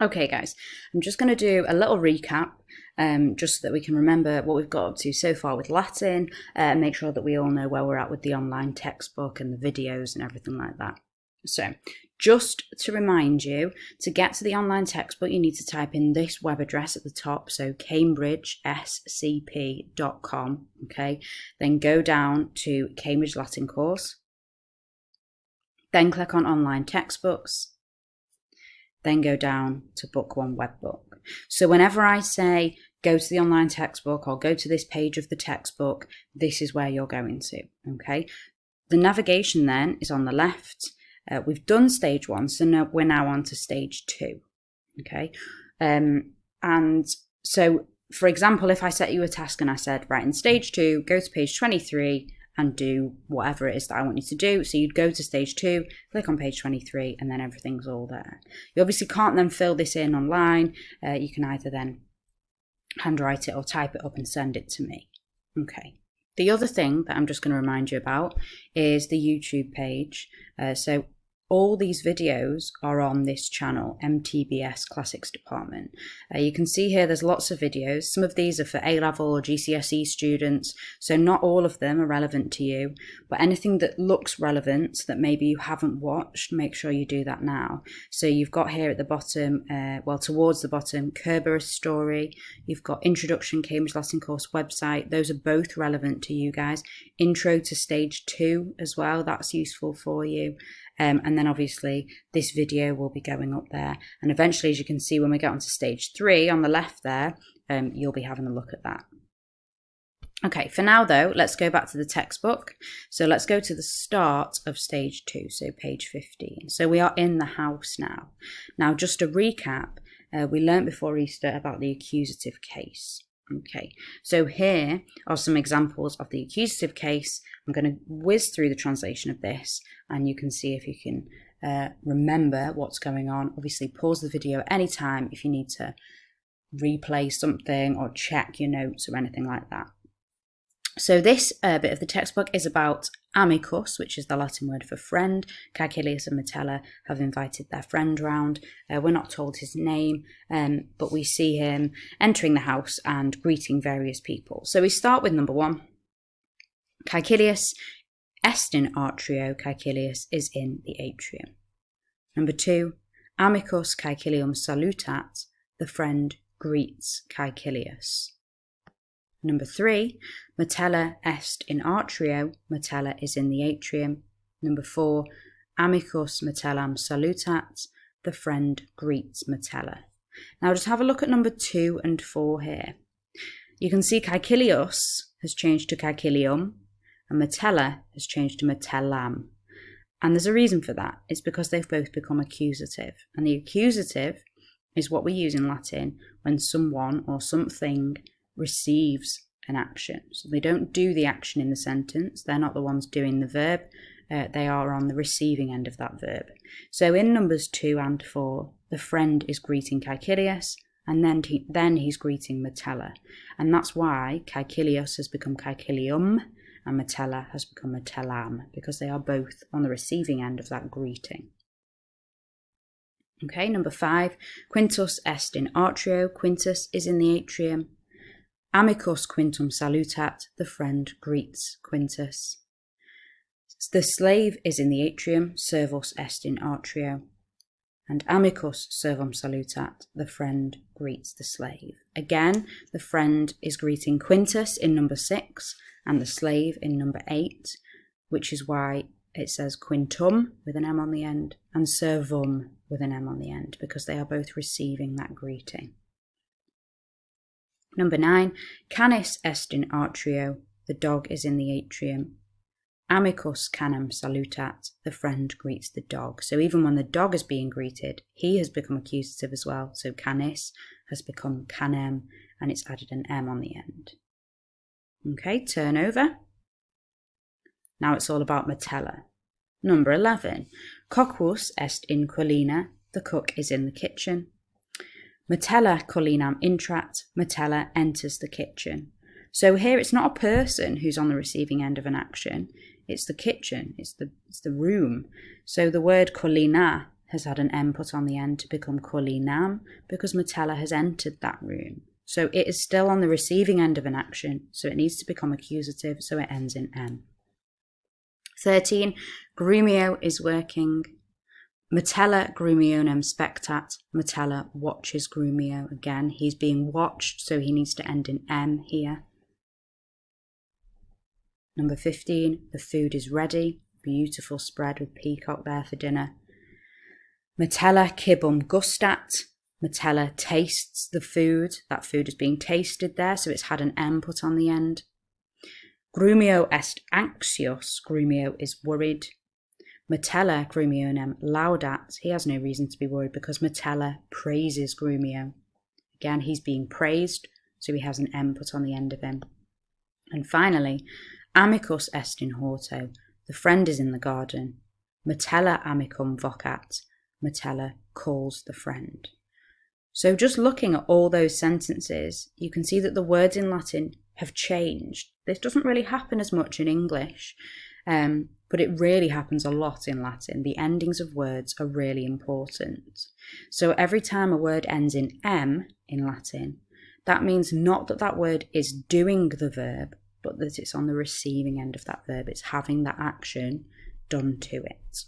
Okay, guys, I'm just going to do a little recap just so that we can remember what we've got up to so far with Latin, and make sure that we all know where we're at with the online textbook and the videos and everything like that. So, just to remind you, to get to the online textbook, you need to type in this web address at the top, so cambridgescp.com, okay? Then go down to Cambridge Latin course, then click on online textbooks, then go down to Book 1 Webbook. So whenever I say go to the online textbook or go to this page of the textbook, this is where you're going to, okay? The navigation then is on the left. We've done stage 1, so we're now on to stage 2, okay? And so, for example, if I set you a task and I said, right, in stage 2, go to page 23 and do whatever it is that I want you to do. So you'd go to stage 2, click on page 23, and then everything's all there. You obviously can't then fill this in online. You can either then handwrite it or type it up and send it to me. Okay. The other thing that I'm just going to remind you about is the YouTube page. So all these videos are on this channel, MTBS Classics Department. You can see here there's lots of videos. Some of these are for A-level or GCSE students, so not all of them are relevant to you, but anything that looks relevant that maybe you haven't watched, make sure you do that now. So you've got here at the bottom, towards the bottom, Kerber's story. You've got Introduction Cambridge Latin Course website. Those are both relevant to you guys. Intro to stage 2 as well, that's useful for you. And then obviously this video will be going up there. And eventually, as you can see, when we get onto stage 3 on the left there, you'll be having a look at that. Okay, for now though, let's go back to the textbook. So let's go to the start of stage 2, so page 15. So we are in the house now. Now, just to recap, we learnt before Easter about the accusative case. Okay, so here are some examples of the accusative case. I'm going to whiz through the translation of this and you can see if you can remember what's going on. Obviously, pause the video at any time if you need to replay something or check your notes or anything like that. So this bit of the textbook is about amicus, which is the Latin word for friend. Caecilius and Metella have invited their friend round. We're not told his name, but we see him entering the house and greeting various people. So we start with number 1. Caecilius est in atrio, Caecilius is in the atrium. Number 2, amicus Caecilium salutat, the friend greets Caecilius. Number 3, Metella est in atrio, Metella is in the atrium. Number 4, amicus Metellam salutat, the friend greets Metella. Now just have a look at number 2 and 4 here. You can see Caecilius has changed to Caecilium, and Metella has changed to Metellam. And there's a reason for that. It's because they've both become accusative. And the accusative is what we use in Latin when someone or something receives an action. So they don't do the action in the sentence. They're not the ones doing the verb. They are on the receiving end of that verb. So in numbers 2 and 4, the friend is greeting Caecilius, and then he's greeting Metella. And that's why Caecilius has become Caecilium and Metella has become Metellam, because they are both on the receiving end of that greeting. Okay, number 5, Quintus est in atrio, Quintus is in the atrium. Amicus Quintum salutat, the friend greets Quintus. The slave is in the atrium, servus est in atrio. And amicus servum salutat, the friend greets the slave. Again, the friend is greeting Quintus in number 6 and the slave in number 8, which is why it says quintum with an M on the end and servum with an M on the end, because they are both receiving that greeting. Number 9, canis est in atrio, the dog is in the atrium. Amicus canem salutat, the friend greets the dog. So even when the dog is being greeted, he has become accusative as well. So canis has become canem, and it's added an M on the end. Okay, turn over. Now it's all about Metella. Number 11, coquus est in colina, the cook is in the kitchen. Metella colinam intrat, Metella enters the kitchen. So here it's not a person who's on the receiving end of an action, it's the kitchen, it's the room. So the word colina has had an M put on the end to become Kulinam because Metella has entered that room. So it is still on the receiving end of an action, so it needs to become accusative, so it ends in M. 13. Grumio is working. Metella grumionem spectat. Metella watches Grumio. Again, he's being watched, so he needs to end in M here. Number 15. The food is ready. Beautiful spread with peacock there for dinner. Metella cibum gustat. Metella tastes the food. That food is being tasted there, so it's had an M put on the end. Grumio est anxious. Grumio is worried. Metella grumionem laudat. He has no reason to be worried because Metella praises Grumio. Again, he's being praised, so he has an M put on the end of him. And finally, amicus est in horto. The friend is in the garden. Metella amicum vocat. Metella calls the friend. So just looking at all those sentences, you can see that the words in Latin have changed. This doesn't really happen as much in English, but it really happens a lot in Latin. The endings of words are really important. So every time a word ends in M in Latin, that means not that that word is doing the verb, but that it's on the receiving end of that verb. It's having that action done to it.